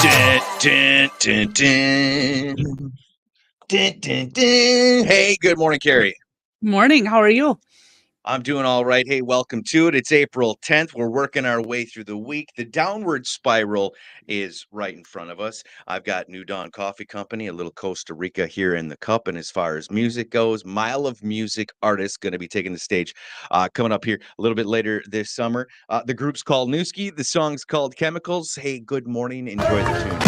Dun, dun, dun. Dun, dun, dun. Hey, good morning, Karri. Morning. How are you? I'm doing all right. Hey, welcome to it. It's April 10th. We're working our way through the week. The downward spiral is right in front of us. I've got New Dawn Coffee Company, a little Costa Rica here in the cup. And as far as music goes, Mile of Music artists going to be taking the stage coming up here a little bit later this summer. The group's called Newski. The song's called Chemicals. Hey, good morning. Enjoy the tune.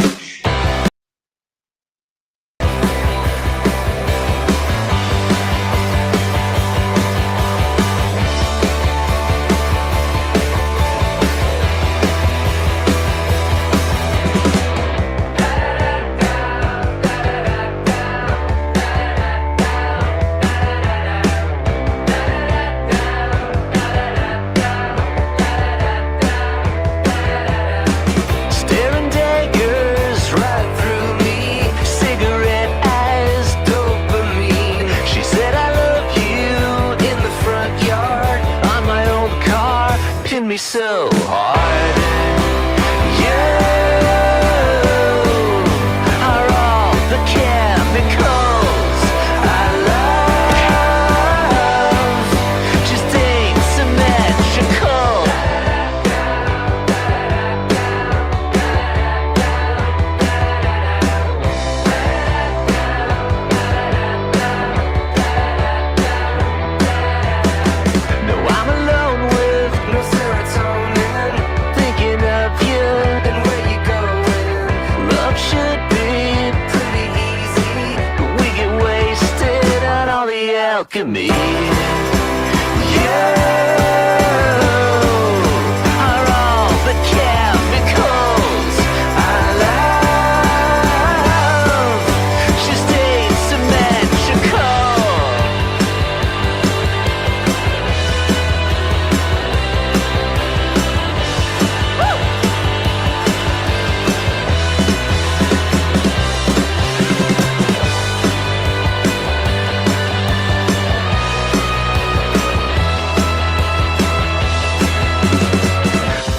Staring daggers right through me, cigarette eyes, dopamine. She said I love you in the front yard on my old car, pinned me so hard. You are all the chemicals I love, just ain't symmetrical. No, I'm alone with no serotonin, thinking of you and where you going. Love should be pretty easy, but we get wasted on all the alchemy. You are all the chemicals I love, just ain't symmetrical.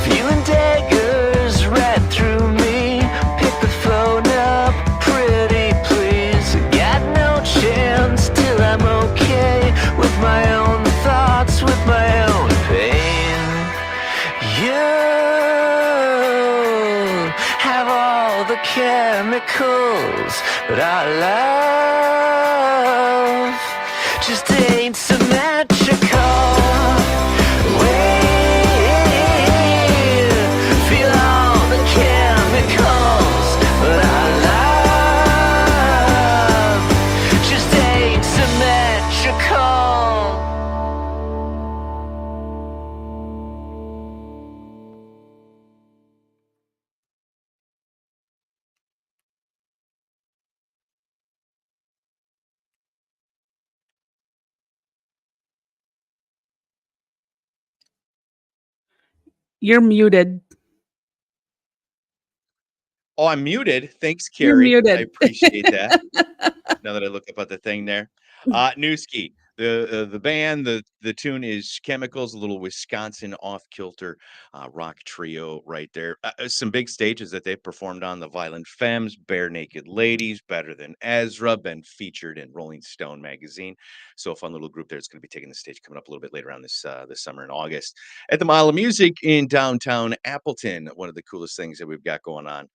Feeling daggers right through me. Pick the phone up, pretty please. Got no chance till I'm okay with my own thoughts, with my own pain. You have all the chemicals that I love, just ain't symmetrical. Wait, feel all the chemicals that I love, just ain't symmetrical. You're muted. Oh, I'm muted. Thanks, You're Karri. I muted. appreciate that. Now that I look up at the thing there. Newski, the band, the tune is Chemicals, a little Wisconsin off-kilter rock trio right there. Some big stages that they've performed on: the Violent Femmes, Bare Naked Ladies, Better Than Ezra, been featured in Rolling Stone magazine. So a fun little group there. It's going to be taking the stage coming up a little bit later on this summer in August at the Mile of Music in downtown Appleton. One of the coolest things that we've got going on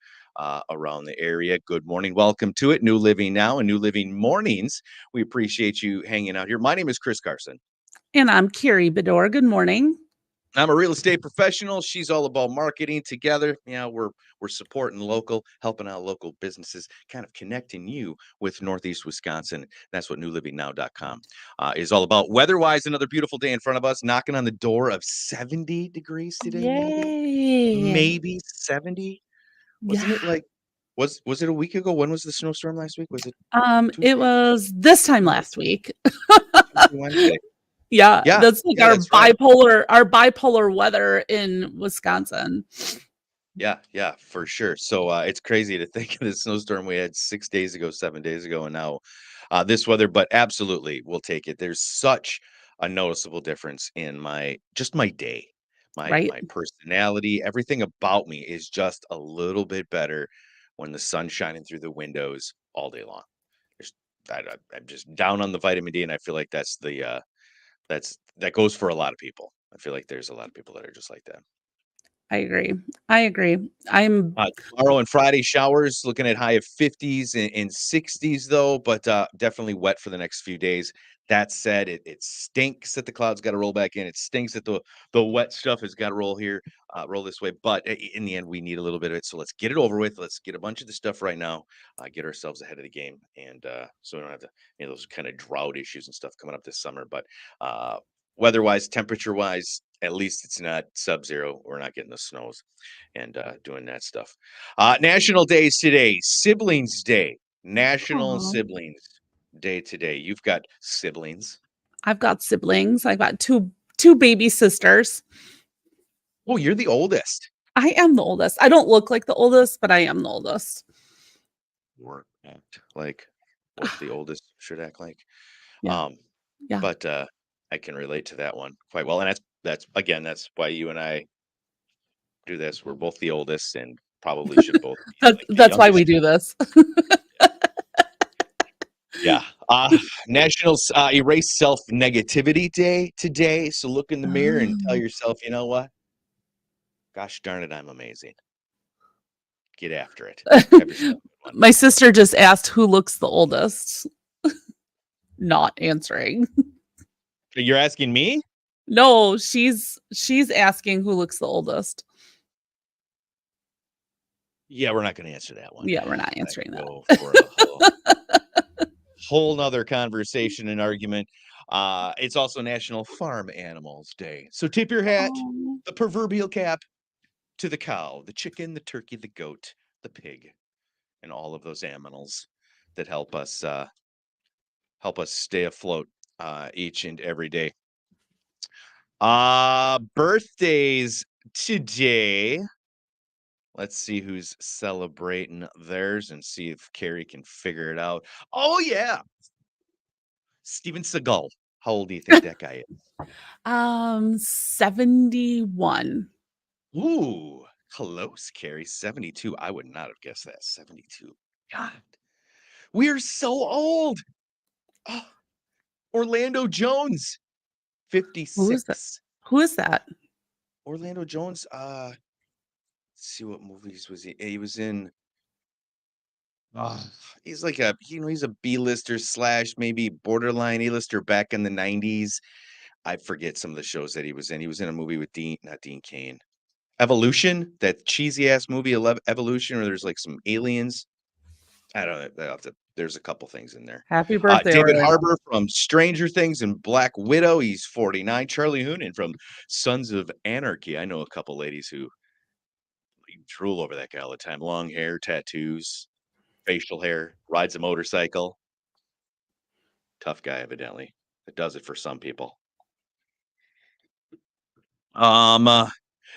around the area. Good morning. Welcome to it. New Living Now and New Living Mornings. We appreciate you hanging out here. My name is Chris Carson. And I'm Karri Bedore. Good morning. I'm a real estate professional. She's all about marketing. Together, we're supporting local, helping out local businesses, kind of connecting you with Northeast Wisconsin. That's what newlivingnow.com is all about. Weather-wise, another beautiful day in front of us, knocking on the door of 70 degrees today, Yay. maybe 70. Wasn't Yeah. it like was it a week ago? When was the snowstorm last week? Was it It Tuesday? was this time When was last week. it? Tuesday, Wednesday? Yeah, Yeah, that's like yeah, that's right. our bipolar weather in Wisconsin. Yeah, for sure. So it's crazy to think of the snowstorm we had 6 days ago, 7 days ago, and now this weather. But absolutely, we'll take it. There's such a noticeable difference in my day. Right? My personality, everything about me is just a little bit better when the sun's shining through the windows all day long. There's I'm just down on the vitamin D, and I feel like that goes for a lot of people. I feel like there's a lot of people that are just like that. I agree. I agree. I'm Tomorrow and Friday, showers looking at high of 50s and 60s, though, but definitely wet for the next few days. That said, it stinks that the clouds got to roll back in. It stinks that the wet stuff has got to roll here, roll this way. But in the end, we need a little bit of it. So let's get it over with. Let's get a bunch of the stuff right now, get ourselves ahead of the game, and so we don't have to, those kind of drought issues and stuff coming up this summer. But weather-wise, temperature-wise, at least it's not sub-zero. We're not getting the snows and doing that stuff. National days today, Siblings Day, National Aw. Siblings Day today. You've got siblings. I've got siblings. I've got two baby sisters. Oh, you're the oldest. I am the oldest. I don't look like the oldest, but I am the oldest. Or act like what the oldest should act like. Yeah. Um, Yeah. but I can relate to that one quite well, and that's why you and I do this. We're both the oldest, and probably should both be like the That's why we youngest. do this. Yeah. National Erase Self Negativity Day today. So look in the mirror and tell Oh. yourself, you know what? Gosh darn it, I'm amazing. Get after it. Have yourself a good one. My sister just asked who looks the oldest. Not answering. You're asking me? No, she's asking who looks the oldest. Yeah, we're not going to answer that one. Yeah, we're not That answering could that. go for a whole nother conversation and argument. It's also National Farm Animals Day. So tip your hat, Oh. the proverbial cap, to the cow, the chicken, the turkey, the goat, the pig, and all of those animals that help us stay afloat each and every day. Birthdays today. Let's see who's celebrating theirs and see if Carrie can figure it out. Oh yeah, Steven Seagal. How old do you think that guy is? 71. Ooh, close, Carrie. 72. I would not have guessed that. 72. God, we're so old. Oh, Orlando Jones, Who is that? 56. Who is that? Orlando Jones, let's see what movies was he? He was in he's like he's a B-lister slash maybe borderline A-lister back in the 90s. I forget some of the shows that he was in. He was in a movie with not Dean Cain. Evolution, that cheesy ass movie Evolution, where there's like some aliens. I don't know. There's a couple things in there. Happy birthday, David Orlando. Harbour from Stranger Things and Black Widow. He's 49. Charlie Hunnam from Sons of Anarchy. I know a couple ladies who drool over that guy all the time. Long hair, tattoos, facial hair, rides a motorcycle. Tough guy, evidently. It does it for some people.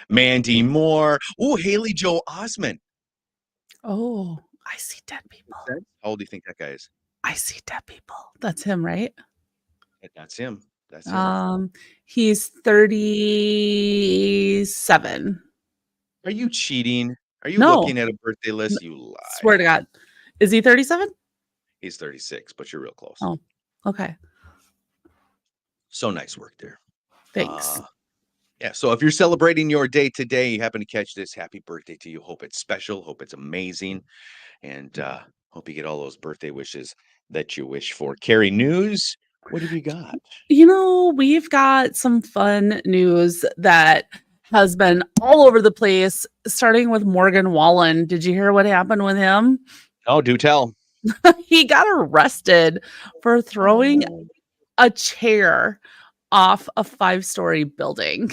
Mandy Moore. Oh, Haley Joel Osment. Oh, I see dead people. How old do you think that guy is? I see dead people. That's him, right? That's him. That's him. He's 37. Are you cheating? Are you No. looking at a birthday list? You lie. Swear to God. Is he 37? He's 36, but you're real close. Oh, okay. So nice work there. Thanks. Yeah. So if you're celebrating your day today, you happen to catch this, happy birthday to you. Hope it's special. Hope it's amazing. And hope you get all those birthday wishes that you wish for. Carrie, news. What have you got? We've got some fun news that has been all over the place, starting with Morgan Wallen. Did you hear what happened with him? Oh, do tell. He got arrested for throwing a chair off a 5-story building.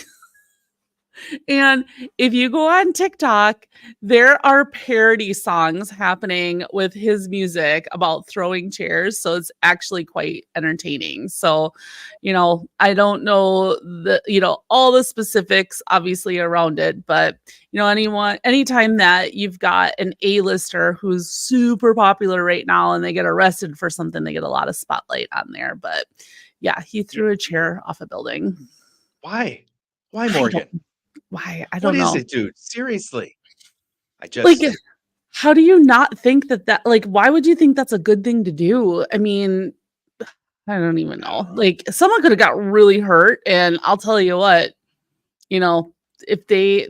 And if you go on TikTok, there are parody songs happening with his music about throwing chairs. So it's actually quite entertaining. So, I don't know all the specifics obviously around it, but anytime that you've got an A-lister who's super popular right now and they get arrested for something, they get a lot of spotlight on there. But yeah, he threw a chair off a building. Why? Why, Morgan? Why? I What don't is know. it, dude? Seriously. I Like, just how do you not think that like, why would you think that's a good thing to do? I mean, I don't even I don't know. know. Like, someone could have got really hurt, and I'll tell you what, you know, if they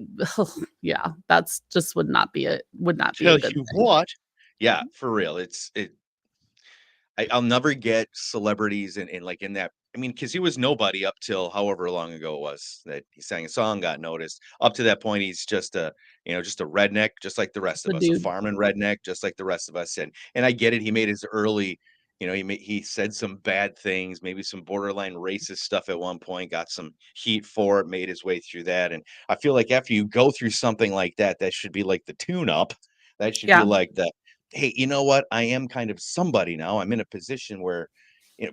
yeah, that's just would not be a Tell good you thing. what. Yeah, for real. I'll never get celebrities in like in that. I mean, because he was nobody up till however long ago it was that he sang a song, got noticed. Up to that point, he's just a just a redneck, just like the rest The of us, a dude. farming redneck, just like the rest of us. And I get it. He made his early, he said some bad things, maybe some borderline racist stuff at one point, got some heat for it, made his way through that. And I feel like after you go through something like that, that should be like the tune up. That should be Yeah, like the hey, you know what? I am kind of somebody now. I'm in a position where,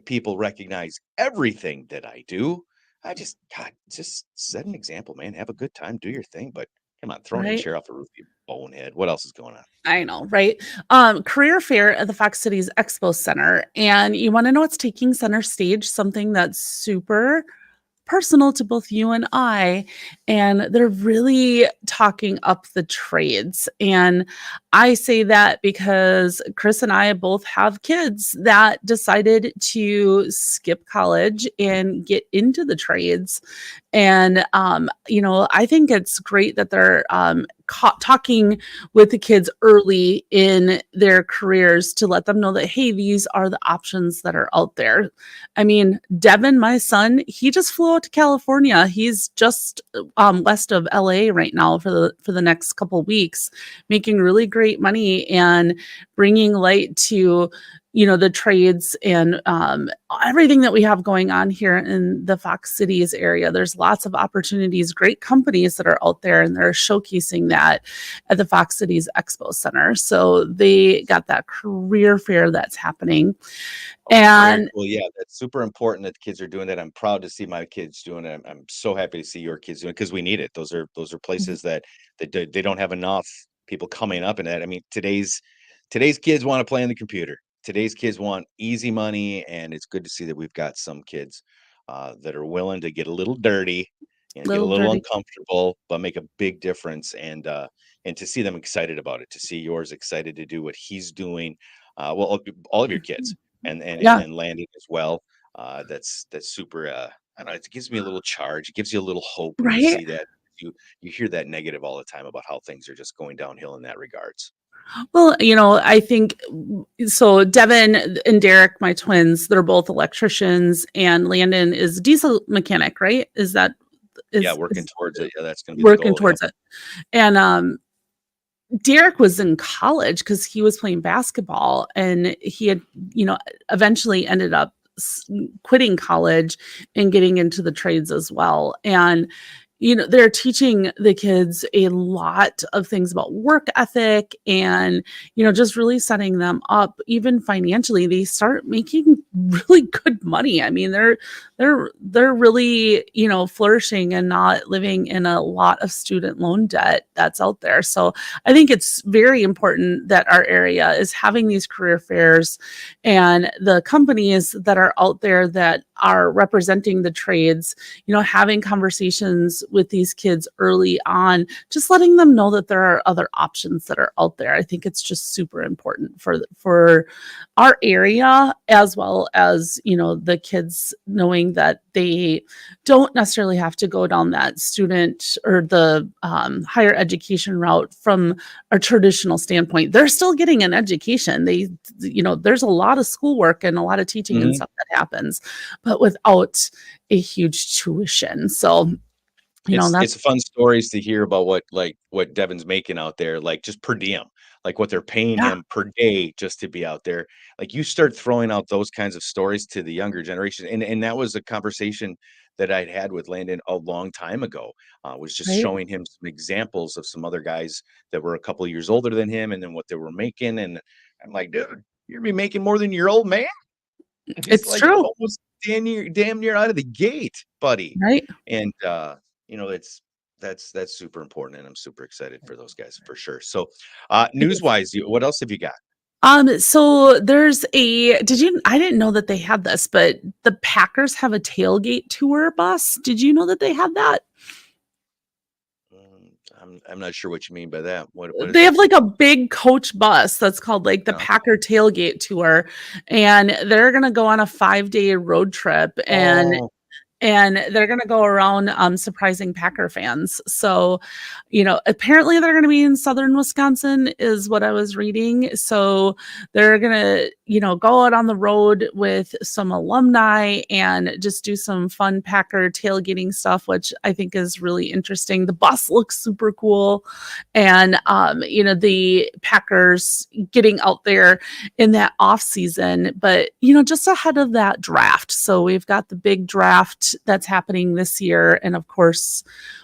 people recognize everything that I do. God, just set an example, man. Have a good time, do your thing. But come on, throwing a right? chair off a roof, you bonehead. What else is going on? I know, right? Career fair at the Fox Cities Expo Center. And you want to know what's taking center stage? Something that's super personal to both you and I, and they're really talking up the trades. And I say that because Chris and I both have kids that decided to skip college and get into the trades. And, I think it's great that they're talking with the kids early in their careers to let them know that, hey, these are the options that are out there. I mean, Devin, my son, he just flew out to California. He's just west of LA right now for the next couple weeks, making really great money and bringing light to the trades and everything that we have going on here in the Fox Cities area. There's lots of opportunities, great companies that are out there, and they're showcasing that at the Fox Cities Expo Center. So they got that career fair that's happening. Oh, very And cool. Yeah, that's super important that the kids are doing that. I'm proud to see my kids doing it. I'm so happy to see your kids doing it because we need it. Those are places that they don't have enough people coming up in that. I mean, today's kids want to play on the computer. Today's kids want easy money, and it's good to see that we've got some kids that are willing to get a little dirty and get a little little dirty. uncomfortable, but make a big difference. And to see them excited about it, to see yours excited to do what he's doing. Well, all of your kids Yeah, and Landon as well. That's super. I don't know. It gives me a little charge. It gives you a little hope when you right. see that. You hear that negative all the time about how things are just going downhill in that regards. Well, I think so. Devin and Derek, my twins, they're both electricians, and Landon is a diesel mechanic, right? Is that Yeah, working is towards it. Yeah, that's going to be the working goal. Yep. towards it. And Derek was in college because he was playing basketball, and he had, eventually ended up quitting college and getting into the trades as well. And they're teaching the kids a lot of things about work ethic and, just really setting them up even financially. They start making really good money. I mean, they're really, flourishing and not living in a lot of student loan debt that's out there. So I think it's very important that our area is having these career fairs, and the companies that are out there that are representing the trades, having conversations with these kids early on, just letting them know that there are other options that are out there. I think it's just super important for our area, as well as, the kids knowing that they don't necessarily have to go down that student or the higher education route from a traditional standpoint. They're still getting an education. There's a lot of schoolwork and a lot of teaching and Mhm. stuff that happens, but without a huge tuition. So, that's It's fun stories to hear about what Devin's making out there, like just per diem, like what they're paying yeah, him per day just to be out there. Like you start throwing out those kinds of stories to the younger generation, and that was a conversation that I'd had with Landon a long time ago. Was just right. showing him some examples of some other guys that were a couple of years older than him, and then what they were making. And I'm like, dude, you're gonna be making more than your old man. He's It's like true, almost damn near out of the gate, buddy. right? And it's that's super important, and I'm super excited for those guys for sure. So, It is. news-wise, what else have you got? So there's I didn't know that they had this, but the Packers have a tailgate tour bus. Did you know that they had that? I'm not sure what you mean by that. What is They have that? like a big coach bus that's called like the No. Packer Tailgate Tour, and they're gonna go on a 5-day road trip, Oh, and they're going to go around surprising Packer fans. So, apparently they're going to be in southern Wisconsin, is what I was reading. So they're going to, go out on the road with some alumni and just do some fun Packer tailgating stuff, which I think is really interesting. The bus looks super cool. And, the Packers getting out there in that off season, but just ahead of that draft. So we've got the big draft that's happening this year, and of course,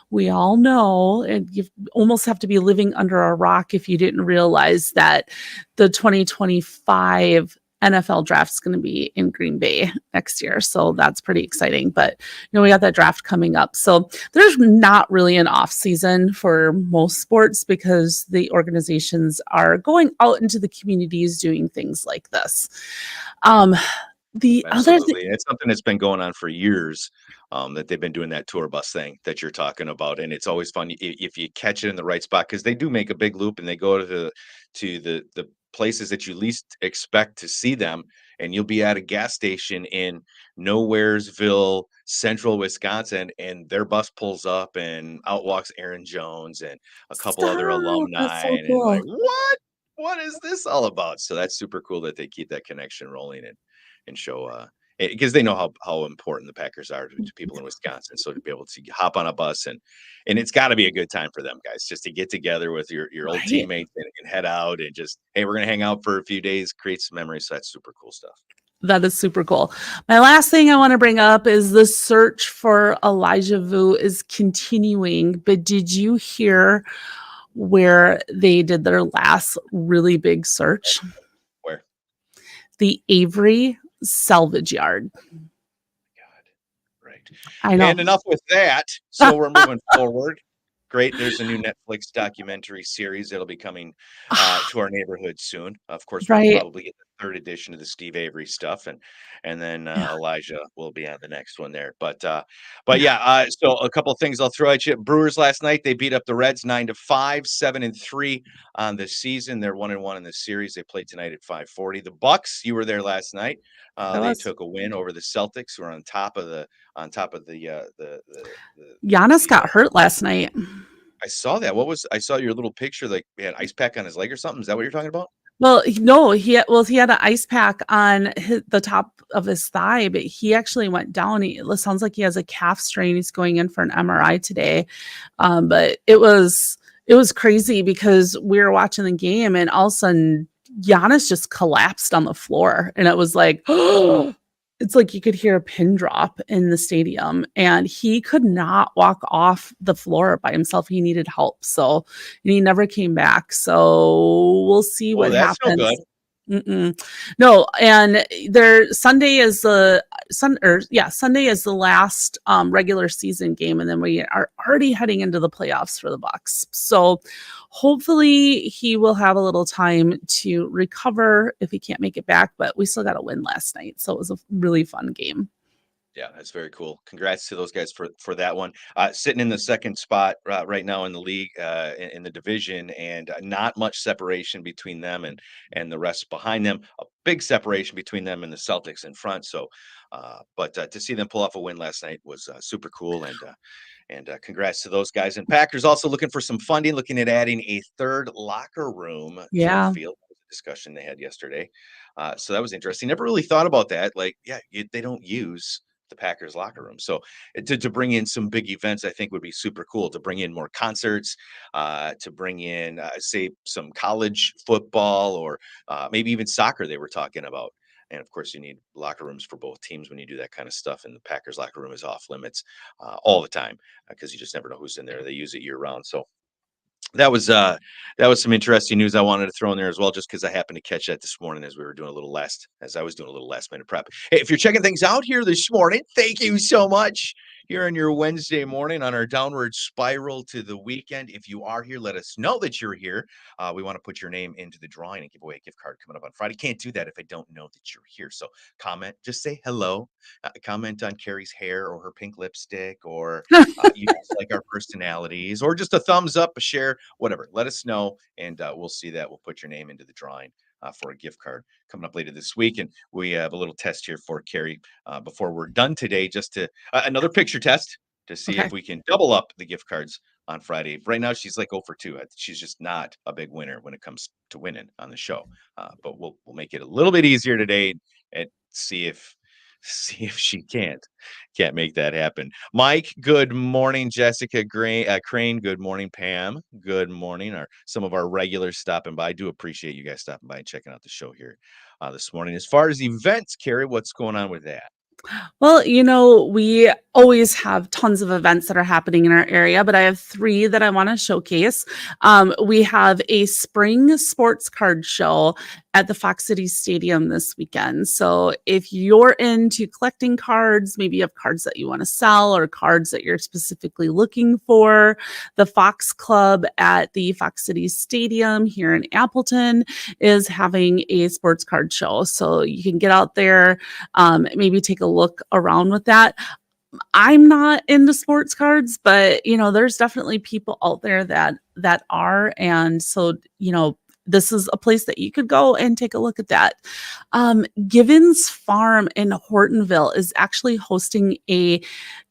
we all know, and you almost have to be living under a rock if you didn't realize that the 2025 NFL draft is going to be in Green Bay next year. So that's pretty exciting. But we got that draft coming up. So there's not really an off season for most sports because the organizations are going out into the communities doing things like this. Um, the other thing, absolutely. And it's something that's been going on for years, that they've been doing that tour bus thing that you're talking about. And it's always fun if you catch it in the right spot because they do make a big loop and they go to the places that you least expect to see them. And you'll be at a gas station in Nowheresville, central Wisconsin, and their bus pulls up and out walks Aaron Jones and a couple other stop, that's alumni. so And like, cool. what? What is this all about? So that's super cool that they keep that connection rolling and show because they know how important the Packers are to people in Wisconsin. So to be able to hop on a bus and it's got to be a good time for them guys just to get together with your old Right. teammates and head out and just hey, we're gonna hang out for a few days, create some memories. So that's super cool stuff. That is super cool. My last thing I want to bring up is the search for Elijah Vu is continuing. But did you hear where they did their last really big search? Where The Avery salvage yard. God, right. I know. And enough with that. So we're moving forward. Great. There's a new Netflix documentary series that'll be coming to our neighborhood soon. Of course, we'll Right. probably get the third edition of the Steve Avery stuff, and then Yeah. Elijah will be on the next one there. But Yeah. yeah. So a couple of things I'll throw at you. Brewers last night they beat up the Reds 9-5, 7-3 on the season. They're 1-1 in the series. They played tonight at 5:40. The Bucks, you were there last night. That They was took a win over the Celtics, who are on top of the Giannis got hurt last night. I saw that. I saw your little picture, like, he had ice pack on his leg or something. Is that what you're talking about? Well, no, he had an ice pack on the top of his thigh, but he actually went down. It sounds like he has a calf strain. He's going in for an MRI today. But it was crazy because we were watching the game and all of a sudden Giannis just collapsed on the floor, and it was like, it's like you could hear a pin drop in the stadium, and he could not walk off the floor by himself. He needed help. So and he never came back. So we'll see Oh, what that's no happens. good. No, and Sunday is the Sunday is the last regular season game, and then we are already heading into the playoffs for the Bucks. So hopefully he will have a little time to recover if he can't make it back. But we still got a win last night, so it was a really fun game. Yeah, that's very cool. Congrats to those guys for that one. Sitting in the second spot right now in the league, in the division, and not much separation between them and the rest behind them. A big separation between them and the Celtics in front. So, but to see them pull off a win last night was super cool, and congrats to those guys. And Packers also looking for some funding, looking at adding a third locker room to the Yeah. field. That was a discussion they had yesterday. So that was interesting. Never really thought about that. Like, yeah, they don't use the Packers locker room. So to bring in some big events, I think would be super cool to bring in more concerts, to bring in, say, some college football or maybe even soccer they were talking about. And of course, you need locker rooms for both teams when you do that kind of stuff. And the Packers locker room is off limits all the time because you just never know who's in there. They use it year round. So that was some interesting news I wanted to throw in there as well, just because I happened to catch that this morning as I was doing a little last minute prep. Hey, if you're checking things out here this morning, thank you so much. here on your Wednesday morning on our downward spiral to the weekend. If you are here, let us know that you're here. We want to put your name into the drawing and give away a gift card coming up on Friday. Can't do that if I don't know that you're here. So comment, just say hello. Comment on Carrie's hair or her pink lipstick, or you just like our personalities, or just a thumbs up, a share, whatever. Let us know, and we'll see that. We'll put your name into the drawing for a gift card coming up later this week. And we have a little test here for Carrie before we're done today, just to another picture test to see Okay. if we can double up the gift cards on Friday. Right now, she's like 0 for 2. She's just not a big winner when it comes to winning on the show. But we'll make it a little bit easier today and see if she can't make that happen. Mike, good morning. Jessica Crane, good morning. Pam, good morning. Some of our regulars stopping by. I do appreciate you guys stopping by and checking out the show here this morning. As far as events, Carrie, what's going on with that? Well, we always have tons of events that are happening in our area, but I have 3 that I want to showcase. We have a spring sports card show at the Fox City Stadium this weekend. So if you're into collecting cards, maybe you have cards that you want to sell or cards that you're specifically looking for, the Fox Club at the Fox City Stadium here in Appleton is having a sports card show. So you can get out there, maybe take a look around with that. I'm not into sports cards, but there's definitely people out there that are, and so this is a place that you could go and take a look at that. Givens Farm in Hortonville is actually hosting a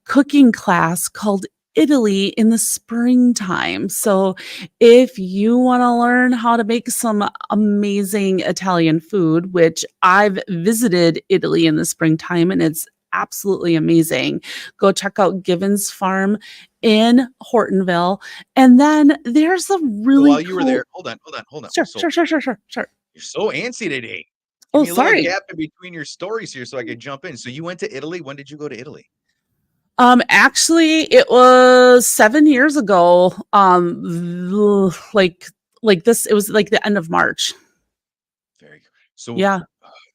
cooking class called Italy in the springtime. So if you want to learn how to make some amazing Italian food, which I've visited Italy in the springtime and it's absolutely amazing, go check out Givens Farm in Hortonville. And then there's a really While you were there, hold on. Sure, So sure. you're so antsy today. Give Oh, me a little sorry. gap in between your stories here so I could jump in. So you went to Italy. When did you go to Italy? Actually, it was 7 years ago. Like this, it was like the end of March. Very good. So Yeah.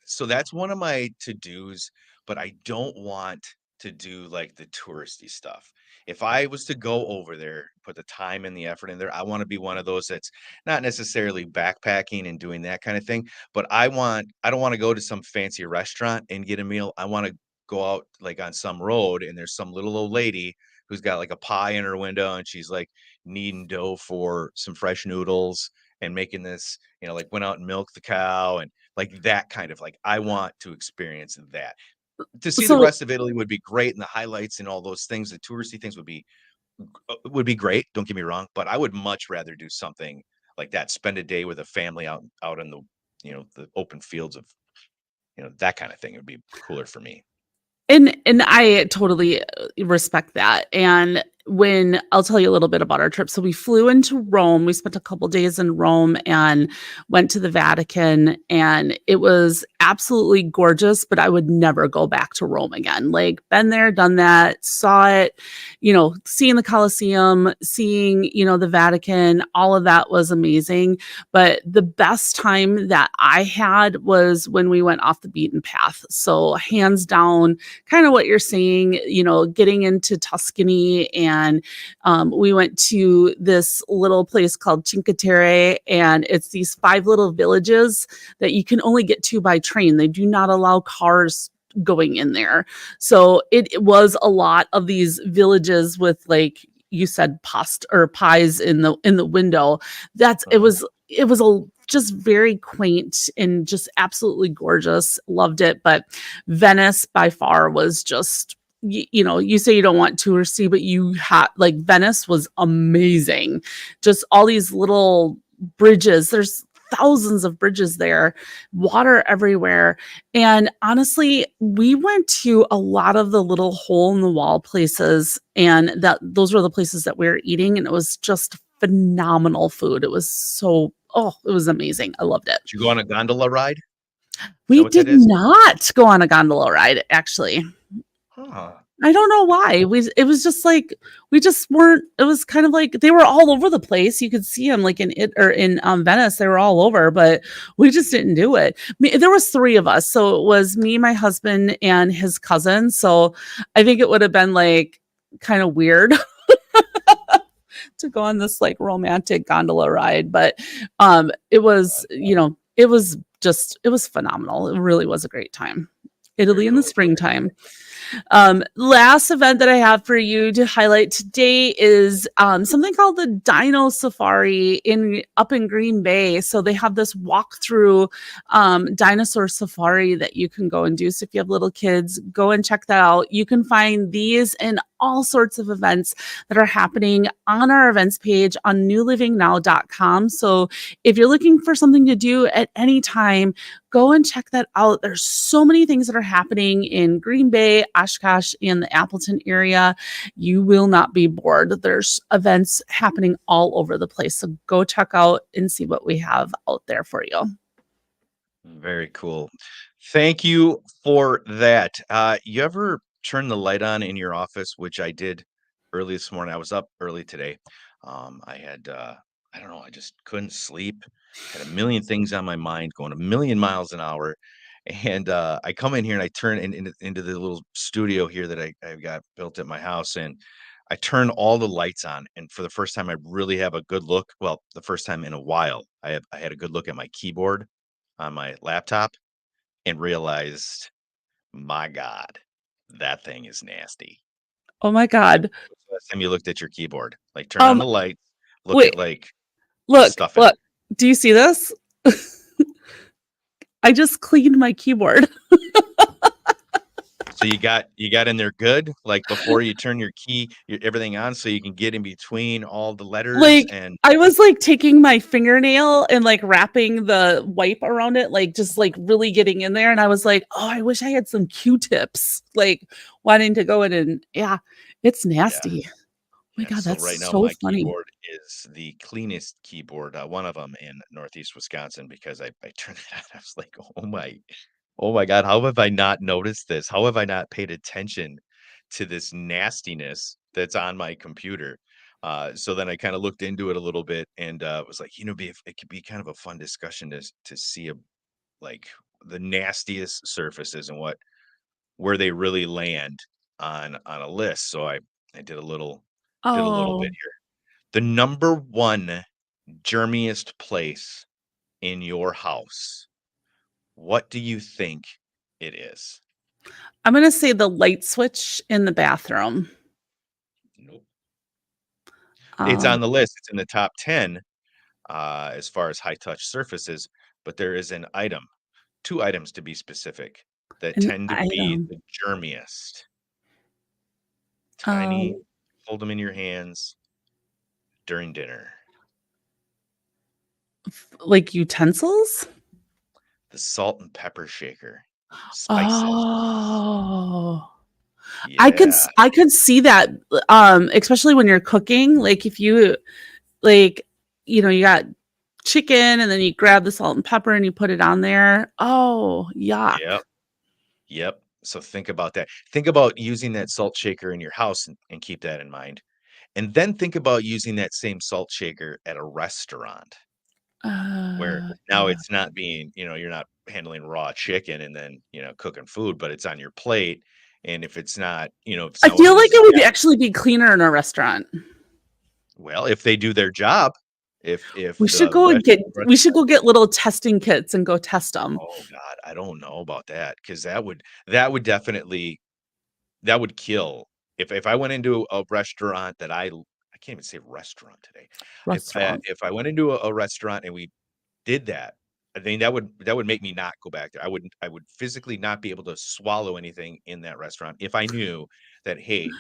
so that's one of my to-dos, but I don't want to do like the touristy stuff. If I was to go over there, put the time and the effort in there, I want to be one of those that's not necessarily backpacking and doing that kind of thing, but I don't want to go to some fancy restaurant and get a meal. I want to go out like on some road and there's some little old lady who's got like a pie in her window and she's like kneading dough for some fresh noodles and making this, like went out and milked the cow and like that kind of like, I want to experience that. To see the So rest of Italy would be great, and the highlights and all those things, the touristy things would be great, don't get me wrong, but I would much rather do something like that, spend a day with a family out in the open fields of, that kind of thing. It would be cooler for me. And I totally respect that. And when I'll tell you a little bit about our trip. So we flew into Rome. We spent a couple days in Rome and went to the Vatican, and it was absolutely gorgeous, but I would never go back to Rome again. Like, been there, done that, saw it, seeing the Colosseum, seeing, the Vatican, all of that was amazing. But the best time that I had was when we went off the beaten path. So hands down, kind of what you're saying, getting into Tuscany, and we went to this little place called Cinque Terre, and it's these 5 little villages that you can only get to by train. They do not allow cars going in there. So it was a lot of these villages with, like you said, pasta or pies in the window. It was a just very quaint and just absolutely gorgeous. Loved it. But Venice by far was just, you say you don't want touristy, but like Venice was amazing. Just all these little bridges. There's thousands of bridges there, water everywhere. And honestly, we went to a lot of the little hole in the wall places, and those were the places that we were eating. And it was just phenomenal food. It was it was amazing. I loved it. Did you go on a gondola ride? We did not go on a gondola ride, actually. Huh. I don't know why. It was just like, we just weren't, it was kind of like they were all over the place. You could see them like in Venice, they were all over, but we just didn't do it. There was 3 of us. So it was me, my husband, and his cousin. So I think it would have been like kinda weird to go on this, like, romantic gondola ride, but, it was, it was just it was phenomenal. It really was a great time. Very Italy in the cool. springtime. Last event that I have for you to highlight today is something called the Dino Safari in up in Green Bay. So they have this walkthrough dinosaur safari that you can go and do. So if you have little kids, go and check that out. You can find these and all sorts of events that are happening on our events page on newlivingnow.com. So if you're looking for something to do at any time, go and check that out. There's so many things that are happening in Green Bay, Oshkosh, and the Appleton area. You will not be bored. There's events happening all over the place. So go check out and see what we have out there for you. Very cool. Thank you for that. You ever turn the light on in your office, which I did early this morning? I was up early today. I had, I don't know, I just couldn't sleep. Had a million things on my mind, going a million miles an hour. And I come in here and I turn into the little studio here that I've got built at my house. And I turn all the lights on. And for the first time, I really have a good look. Well, the first time in a while, I had a good look at my keyboard on my laptop and realized, my God, that thing is nasty. Oh my Like, God. when's the last time you looked at your keyboard? Like, turn on Um, the light, look wait, at like the look, stuff in it. look. Do you see this? I just cleaned my keyboard. So you got in there good, like before you turn everything on, so you can get in between all the letters Like, and I was, like, taking my fingernail and, like, wrapping the wipe around it, like, just, like, really getting in there, and I was like, "Oh, I wish I had some Q-tips," like, wanting to go in and yeah, it's yeah. nasty. Oh my Yeah, god, so that's right now so my funny. keyboard is the cleanest keyboard, one of them in Northeast Wisconsin because I turned it on. I was like, oh my God, how have I not noticed this? How have I not paid attention to this nastiness that's on my computer? So then I kind of looked into it a little bit and was like, it could be kind of a fun discussion to see like the nastiest surfaces and where they really land on a list. So I did a little bit Oh, here. The number one germiest place in your house, what do you think it is? I'm gonna say the light switch in the bathroom. Nope. It's Um, on the list. It's in the top 10 as far as high touch surfaces, but there is an item, 2 items to be specific, that an tend to be item. the germiest. Um, Tiny, hold them in your hands during dinner. like utensils? The salt and pepper shaker. Spices. Oh. Yeah. I could see that, especially when you're cooking, like, if you like, you got chicken and then you grab the salt and pepper and you put it on there. Oh, yuck. Yep. Yep. So think about that. Think about using that salt shaker in your house and keep that in mind. And then think about using that same salt shaker at a restaurant where now Yeah. it's not being, you're not handling raw chicken and then, cooking food, but it's on your plate. And if it's not, if it's I not one feel of like those it would gas, actually be cleaner in a restaurant. well, if they do their job, if We should the go and get restaurant, we should go get little testing kits and go test them. oh God, I don't know about that because that would definitely that would kill. If I went into a restaurant that I can't even say restaurant today. Restaurant. If I went into a restaurant and we did that, I think that would make me not go back there. I would physically not be able to swallow anything in that restaurant if I knew that, "Hey, do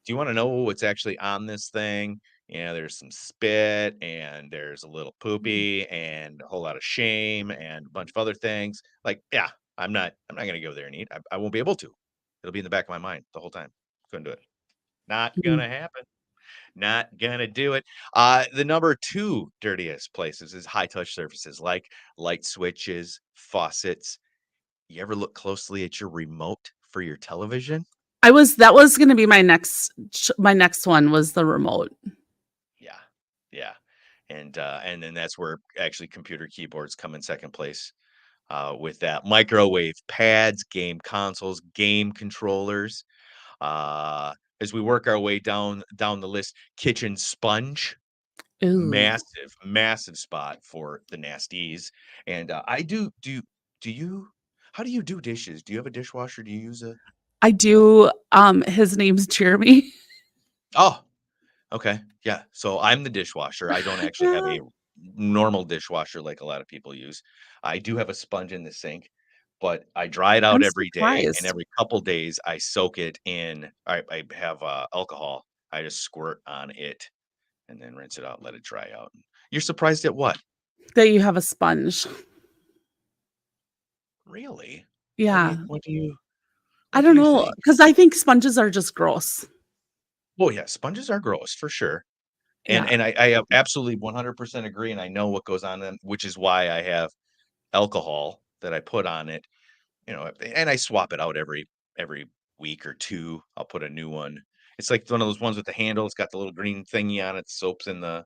you wanna know what's actually on this thing? There's some spit, and there's a little poopy, and a whole lot of shame, and a bunch of other things." Like, yeah, I'm not gonna go there and eat. I won't be able to. It'll be in the back of my mind the whole time. Couldn't do it. Not Mm. gonna happen. Not gonna do it. The number 2 dirtiest places is high touch surfaces like light switches, faucets. You ever look closely at your remote for your television? That was gonna be my next one was the remote. Yeah. Yeah. And then that's where actually computer keyboards come in second place, with that. Microwave pads, game consoles, game controllers. Uh, as we work our way down the list, kitchen sponge, Ooh. massive spot for the nasties. And do you how do you do dishes? Do you have a dishwasher? Do you use a I do, his name's Jeremy. Oh, okay. Yeah. So I'm the dishwasher. I don't actually have a normal dishwasher like a lot of people use. I do have a sponge in the sink, but I dry it I'm out every day, and surprised every couple days I soak it in. I have alcohol. I just squirt on it and then rinse it out, let it dry out. You're surprised at what? that you have a sponge. Really? Yeah. I What do don't you know, think? because I think sponges are just gross. Oh yeah, sponges are gross for sure. And Yeah. I absolutely 100% agree, and I know what goes on in them, which is why I have alcohol that I put on it, and I swap it out every week or 2. I'll put a new one. It's like one of those ones with the handle. It's got the little green thingy on it. Soap's in the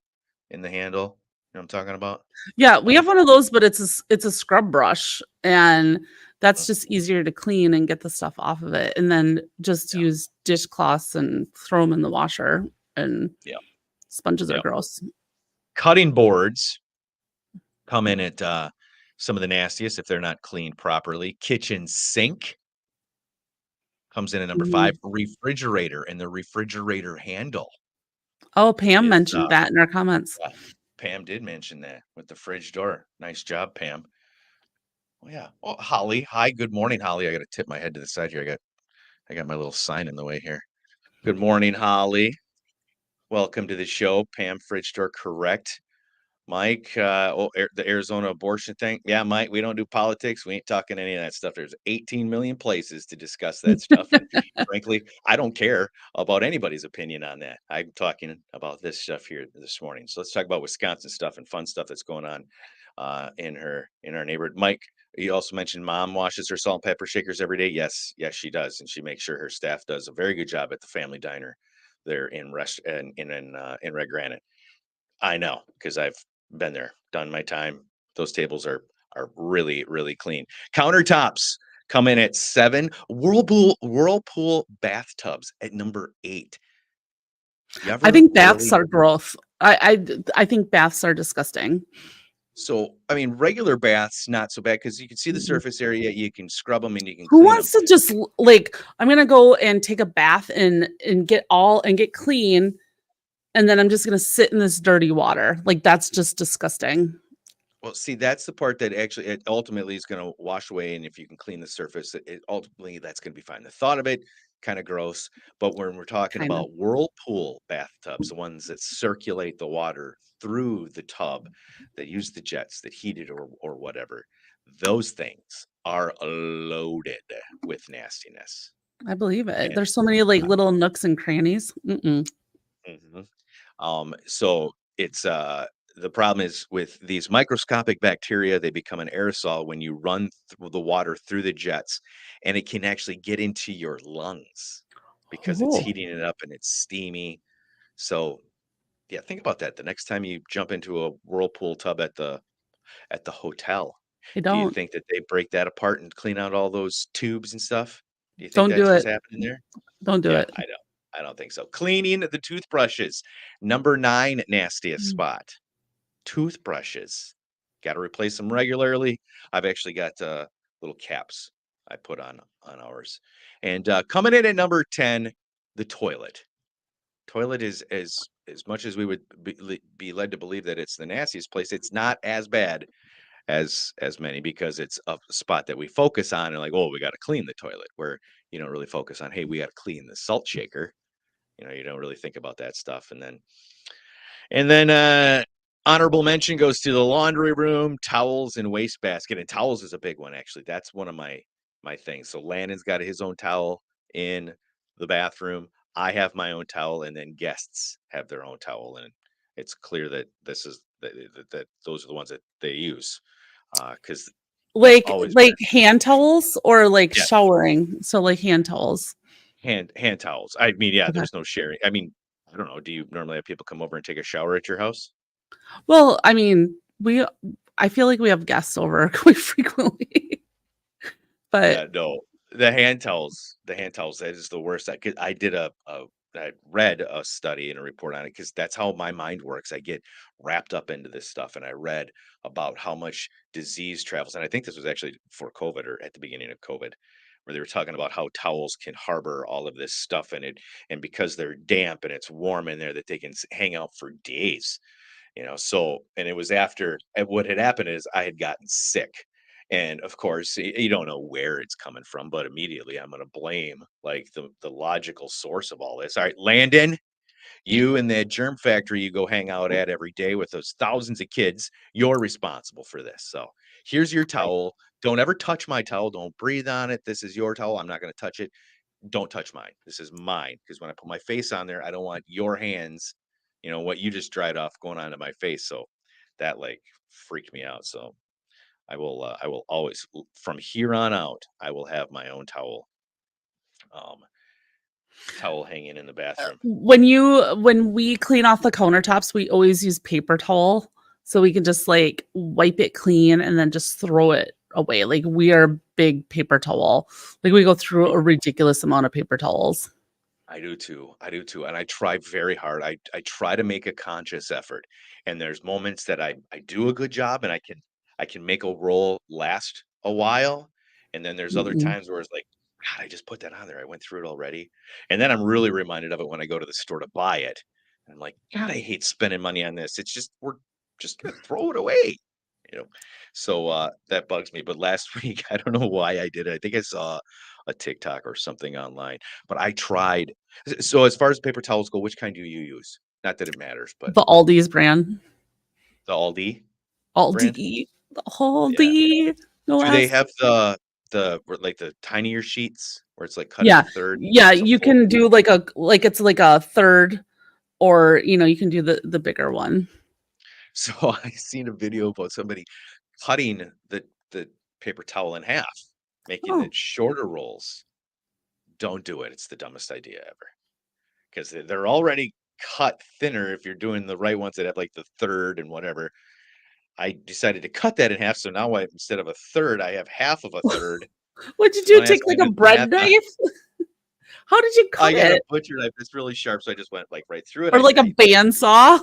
handle. You know what I'm talking about, Yeah, we have Mike? one of those, but it's a scrub brush, and that's Mm, just easier to clean and get the stuff off of it, and then just yeah, use dishcloths and throw them in the washer, and yeah, sponges are yeah. gross. Cutting boards come in at some of the nastiest if they're not cleaned properly. Kitchen sink comes in at number Mhm. 5. Refrigerator and the refrigerator handle Oh, Pam is mentioned that in our comments. yeah, Pam did mention that with the fridge door. Nice job, Pam. Oh, yeah. Oh, Holly. Hi, good morning, Holly. I gotta tip my head to the side here. I got my little sign in the way here. Good morning, Holly. Welcome to the show. Pam Fridge Store, correct. Mike, the Arizona abortion thing. Yeah, Mike, we don't do politics. We ain't talking any of that stuff. There's 18 million places to discuss that stuff. And frankly, I don't care about anybody's opinion on that. I'm talking about this stuff here this morning. So let's talk about Wisconsin stuff and fun stuff that's going on in our neighborhood. Mike, you also mentioned mom washes her salt and pepper shakers every day. Yes, she does. And she makes sure her staff does a very good job at the family diner there in Red Granite. I know because I've been there, done my time. Those tables are really, really clean. Countertops come in at 7. Whirlpool bathtubs at number 8. You I ever think baths really are gross. I think baths are disgusting. so I mean regular baths not so bad because you can see the Mhm. surface area, you can scrub them and you can Who clean them. wants to just like I'm gonna go and take a bath and get clean, and then I'm just gonna sit in this dirty water. Like that's just disgusting. Well, see, that's the part that actually it ultimately is going to wash away, and if you can clean the surface, it ultimately that's going to be fine. The thought of it, kind of gross, but when we're talking Kind of. about whirlpool bathtubs, the ones that circulate the water through the tub, that use the jets, that heat it or whatever, those things are loaded with nastiness. I believe it. And There's so many like little nooks and crannies. Mm-mm. mhm. So it's the problem is with these microscopic bacteria, they become an aerosol when you run through the water through the jets, and it can actually get into your lungs because it's Oh, heating it up and it's steamy. So yeah, think about that. The next time you jump into a whirlpool tub at the hotel, I do you don't. think that they break that apart and clean out all those tubes and stuff? Do you think Don't do that's what's it. happening there? Don't do Yeah, it. I don't think so. Cleaning the toothbrushes. Number 9 nastiest Mm. spot. Toothbrushes. Gotta replace them regularly. I've actually got, little caps I put on ours. And, coming in at number 10, the toilet. Toilet is as much as we would be led to believe that it's the nastiest place, it's not as bad as many because it's a spot that we focus on and like, "Oh, we gotta clean the toilet," where you don't really focus on, "Hey, we gotta clean the salt shaker." You don't really think about that stuff. And then honorable mention goes to the laundry room, towels, and wastebasket. And towels is a big one, actually. That's one of my things. So Landon's got his own towel in the bathroom. I have my own towel, and then guests have their own towel. And it's clear that this is that those are the ones that they use. Because that's always Like been hand towels or like yes, showering. So like hand towels. hand towels. I mean, yeah, Okay. there's no sharing. I mean, I don't know. Do you normally have people come over and take a shower at your house? Well, I mean, I feel like we have guests over quite frequently. But Yeah, no. The hand towels, that is the worst. I did a I read a study and a report on it because that's how my mind works. I get wrapped up into this stuff, and I read about how much disease travels. And I think this was actually for COVID or at the beginning of COVID, where they were talking about how towels can harbor all of this stuff in it, and because they're damp and it's warm in there, that they can hang out for days. So and it was after and what had happened is I had gotten sick. And of course, you don't know where it's coming from, but immediately I'm going to blame like the logical source of all this. All right, Landon, you and that germ factory you go hang out at every day with those thousands of kids, you're responsible for this. So here's your Right. towel. Don't ever touch my towel. Don't breathe on it. This is your towel. I'm not going to touch it. Don't touch mine. This is mine. Because when I put my face on there, I don't want your hands, what you just dried off going onto my face. So that like freaked me out. So I will always from here on out, I will have my own um, towel hanging in the bathroom. When we clean off the countertops, we always use paper towel so we can just like wipe it clean and then just throw it away. Like we are big paper towel. Like we go through a ridiculous amount of paper towels. I do too. I do too. And I try very hard. I try to make a conscious effort. And there's moments that I do a good job and I can make a roll last a while. And then there's other Mm-mm. times where it's like, God, I just put that on there. I went through it already. And then I'm really reminded of it when I go to the store to buy it. And I'm like, God, I hate spending money on this. It's just we're just gonna throw it away. You know. So that bugs me. But last week, I don't know why I did it. I think I saw a TikTok or something online, but I tried so as far as paper towels go, which kind do you use? Not that it matters, but The Aldi's brand. the Aldi brand? Aldi. The Yeah. Aldi. No Do they S. have the tinier sheets where it's like cut Yeah. into thirds Yeah. and it's a You full can do it's like a third, or you can do the bigger one. so I seen a video about somebody cutting the paper towel in half, making Oh, it shorter rolls. Don't do it. It's the dumbest idea ever. Because they're already cut thinner if you're doing the right ones that have like the third and whatever. I decided to cut that in half, so now instead of a third, I have half of a third. what'd you So do? don't ask Take me like to a do the math bread on knife? How did you I cut got a it? butcher knife that's really sharp, so I just went, like, right through it. Or like a bandsaw?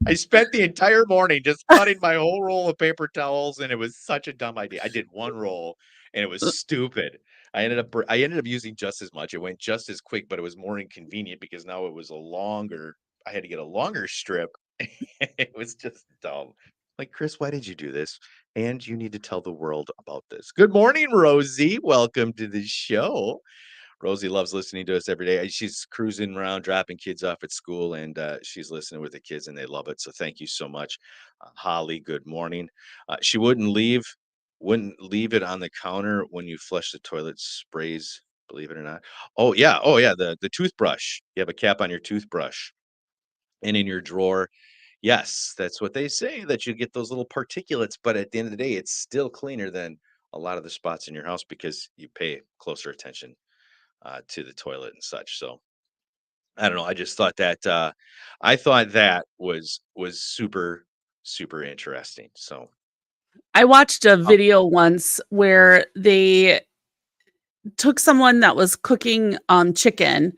I spent the entire morning just cutting my whole roll of paper towels, and it was such a dumb idea. I did 1 roll, and it was stupid. I ended up using just as much. It went just as quick, but it was more inconvenient because now it was I had to get a longer strip. It was just dumb. Like, "Chris, why did you do this? And you need to tell the world about this." Good morning, Rosie. Welcome to the show. Rosie loves listening to us every day. She's cruising around, dropping kids off at school, and she's listening with the kids, and they love it. So thank you so much, Holly. Good morning. She wouldn't leave it on the counter when you flush the toilet sprays. Believe it or not. Oh yeah. The toothbrush. You have a cap on your toothbrush, and in your drawer. Yes, that's what they say, that you get those little particulates. But at the end of the day, it's still cleaner than a lot of the spots in your house because you pay closer attention to the toilet and such. So I don't know. I thought that was super super interesting. So I watched a um, video once where they took someone that was cooking chicken,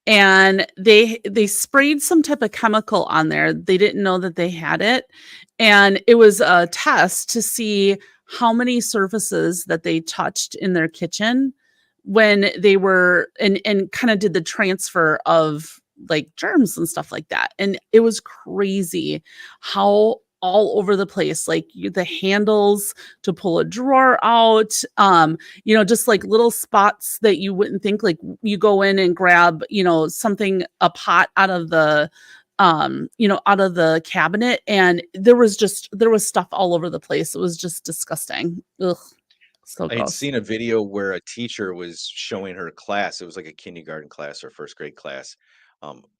and they sprayed some type of chemical on there. They didn't know that they had it, and it was a test to see how many surfaces that they touched in their kitchen when they were and kind of did the transfer of like germs and stuff like that. And it was crazy how all over the place, like the handles to pull a drawer out, just like little spots that you wouldn't think, like you go in and grab, something, a pot out of the out of the cabinet, and there was stuff all over the place. It was just disgusting. Ugh, so I had gross. seen a video where a teacher was showing her class. It was like a kindergarten class or first grade class,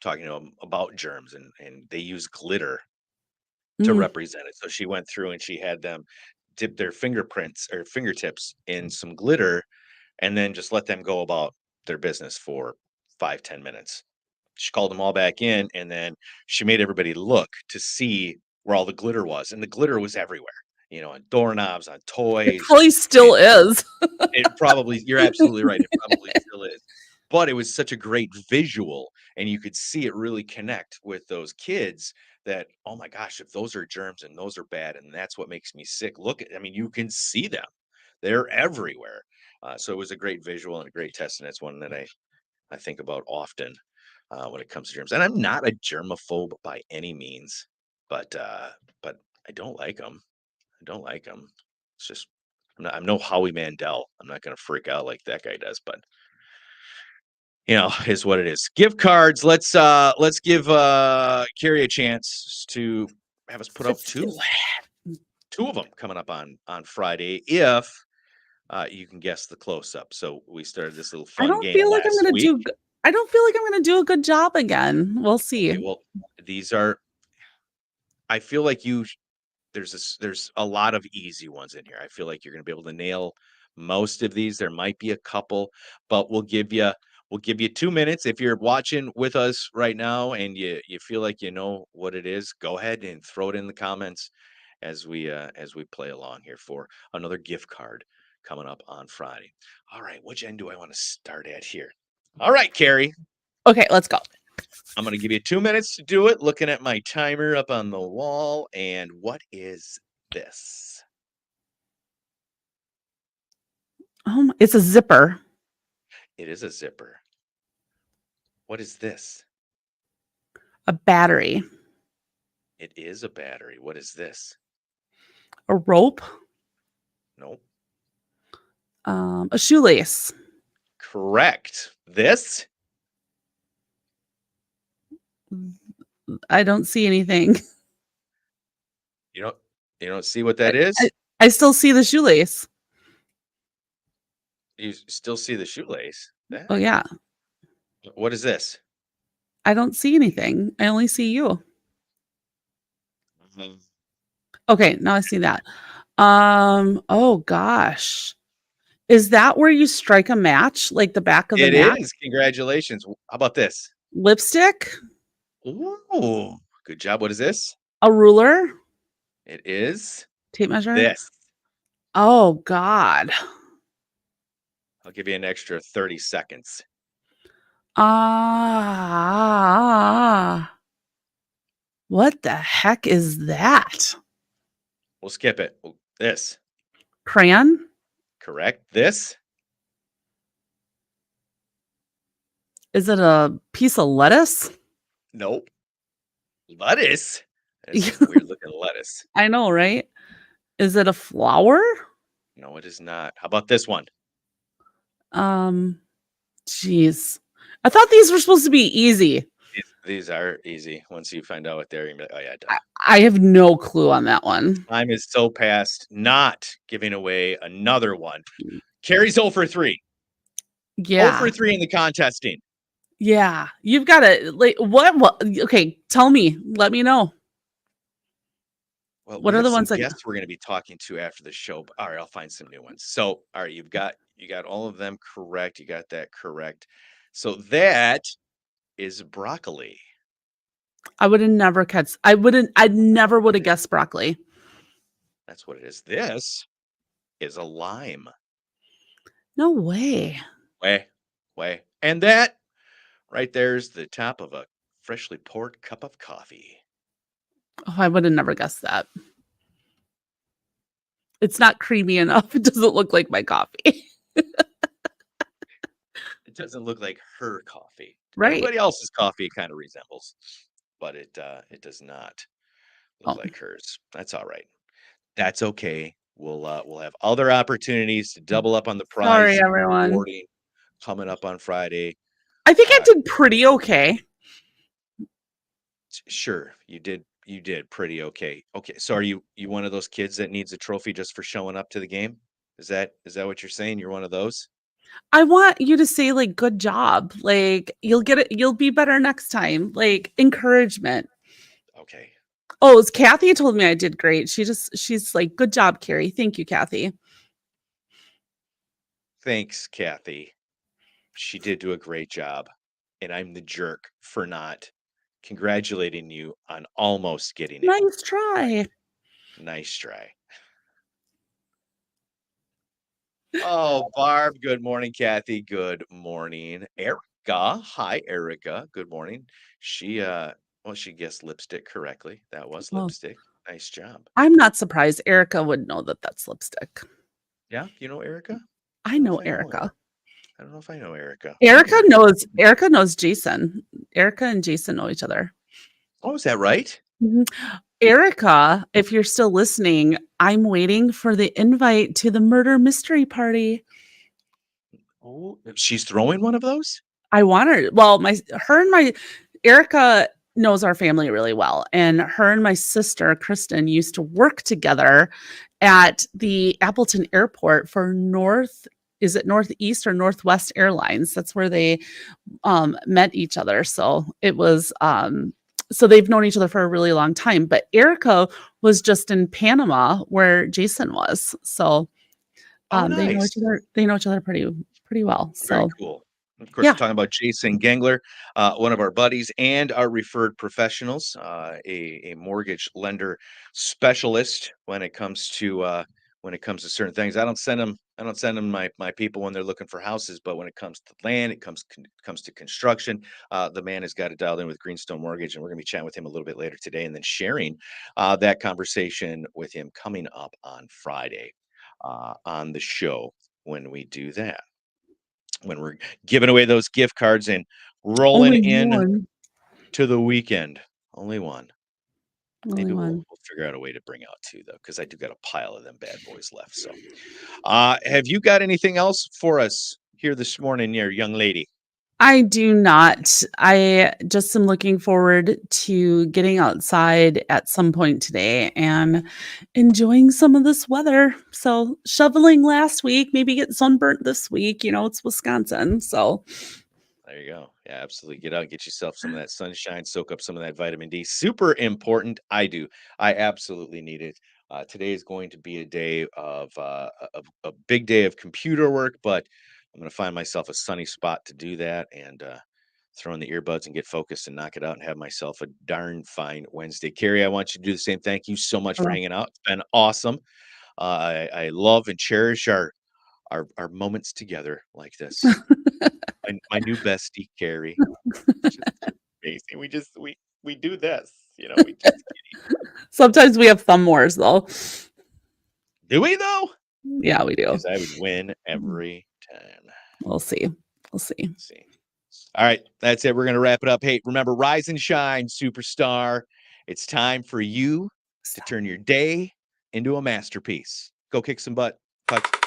talking to them about germs, and they use glitter to Mm. represent it. So she went through and she had them dip their fingerprints or fingertips in some glitter and then just let them go about their business for 5-10 minutes. She called them all back in and then she made everybody look to see where all the glitter was. And the glitter was everywhere, on doorknobs, on It toys. probably still And is. it probably, you're absolutely right. It probably still is. but it was such a great visual, and you could see it really connect with those kids that, "Oh my gosh, if those are germs and those are bad, and that's what makes me sick, look at," I mean, you can see them. They're everywhere. So it was a great visual and a great test, and it's one that I think about often, when it comes to germs. And I'm not a germaphobe by any means, but, uh, but I don't like them. I don't like them. It's just I'm no Howie Mandel. I'm not gonna freak out like that guy does, but, is what it is. Gift cards, let's give, Carrie a chance to have us put Let's out do 2. it. 2 of them coming up on Friday if, you can guess the close-up. So we started this little I fun don't game feel like I'm last gonna week. do g I don't feel like I'm gonna do a good job again. We'll see. Okay, well, these are I feel like there's a lot of easy ones in here. I feel like you're gonna be able to nail most of these. There might be a couple, but we'll give you 2 minutes. If you're watching with us right now and you feel like you know what it is, go ahead and throw it in the comments as we play along here for another gift card coming up on Friday. All right, which end do I want to start at here? All right, Carrie. Okay, let's go. I'm going to give you 2 minutes to do it. Looking at my timer up on the wall. And what is this? It's a zipper, It is a zipper. What is this? a battery, It is a battery. What is this? a rope, Nope. a shoelace. Correct. This? I don't see anything. You don't you don't see what I that I is? I still see the shoelace. You still see the shoelace. Oh, That yeah. what is this? I don't see anything. I only see you. Mhm. Okay, now I see that. Oh gosh. Is that where you strike a match, like the back of the It match? is. Congratulations. How about this? Lipstick? Ooh, good job. What is this? A ruler? It is Tape measure? this. Oh god. I'll give you an extra 30 seconds. Ah. What the heck is that? We'll skip it. This. Crayon? Correct. This. Is it a piece of lettuce? Nope. Lettuce. That's some weird looking lettuce. I know, right? Is it a flower? No, it is not. How about this one? Um, Jeez. I thought these were supposed to be easy. These are easy. Once you find out what they're, you're like, oh yeah, duh. I have no clue on that one. Time is so past. Not giving away another one. Carrie's 0 for 3. 0 Yeah. for 3 in the contesting. Yeah. You've got to like what okay, tell me. Let me know. Well, What we are have the some ones that guests we're going to be talking to after the show. But, all right, I'll find some new ones. So, all right, you got all of them correct. You got that correct. So that is broccoli. I would have never I never would have guessed broccoli. That's what it is. This is a lime. No way. Way, way. And that right there is the top of a freshly poured cup of coffee. Oh, I would have never guessed that. It's not creamy enough. It doesn't look like my coffee. It doesn't look like her coffee. Right. Everybody else's coffee kind of resembles, but it does not look Oh, like hers. That's all right. That's okay. We'll have other opportunities to double up on the sorry prize everyone. rewarding coming up on Friday. I think I Uh, did pretty okay. sure, you did pretty okay. Okay, so are you one of those kids that needs a trophy just for showing up to the game? Is that what you're saying? You're one of those? I want you to say like good job. Like you'll get it, you'll be better next time. Like encouragement. Okay. Oh, it's Kathy told me I did great. She's like, good job, Carrie. Thank you, Kathy. Thanks, Kathy. She did do a great job, and I'm the jerk for not congratulating you on almost getting it Nice right. try. Nice try. Oh, Barb, good morning. Kathy, good morning. Erica, hi, Erica, good morning. She, well, she guessed lipstick correctly. That was Well, lipstick. Nice job. I'm not surprised Erica would know that that's lipstick. Yeah, you know Erica? I I don't know know if I know Erica. Erica. I don't know if I know Erica. Hi, Erica Erica. knows Jason. Erica and Jason know each other. Oh, is that right? Mhm. Erica, if you're still listening, I'm waiting for the invite to the murder mystery party. Oh, she's throwing one of those? I want her. Well, my her and my Erica knows our family really well, and her and my sister Kristen used to work together at the Appleton Airport for North. Is it Northeast or Northwest Airlines? That's where they met each other. So it was so they've known each other for a really long time. But Erica was just in Panama where Jason was. So Oh, they know nice. each other, pretty well. Very So cool. Of course, we're yeah. talking about Jason Gengler, one of our buddies and our referred professionals, a mortgage lender specialist when it comes to certain things. I don't send them my people when they're looking for houses, but when it comes to land, comes to construction, the man has got it dialed in with Greenstone Mortgage, and we're going to be chatting with him a little bit later today, and then sharing that conversation with him coming up on Friday on the show when we do that, when we're giving away those gift cards and rolling Only in one. to the weekend. Only one. Only Maybe one. we'll figure out a way to bring out two though, because I do got a pile of them bad boys left. So, have you got anything else for us here this morning, your young lady? I do not. I just am looking forward to getting outside at some point today and enjoying some of this weather. So, shoveling last week, maybe get sunburnt this week. It's Wisconsin. So, There you go. Yeah, absolutely. Get out, get yourself some of that sunshine, soak up some of that vitamin D. Super important. I do. I absolutely need it. Today is going to be a day of a big day of computer work, but I'm going to find myself a sunny spot to do that and throw in the earbuds and get focused and knock it out and have myself a darn fine Wednesday. Carrie, I want you to do the same. Thank you so much for uh, hanging out. It's been awesome. I love and cherish our moments together like this. My new bestie, Carrie. It's just amazing. We do this, we just sometimes we have thumb wars, though. do we though? Yeah, we do. Because I would win every time. We'll see. We'll see. Let's see. All right, that's it. We're gonna wrap it up. Hey, remember, rise and shine, superstar. It's time for you to turn your day into a masterpiece. Go kick some butt. Talk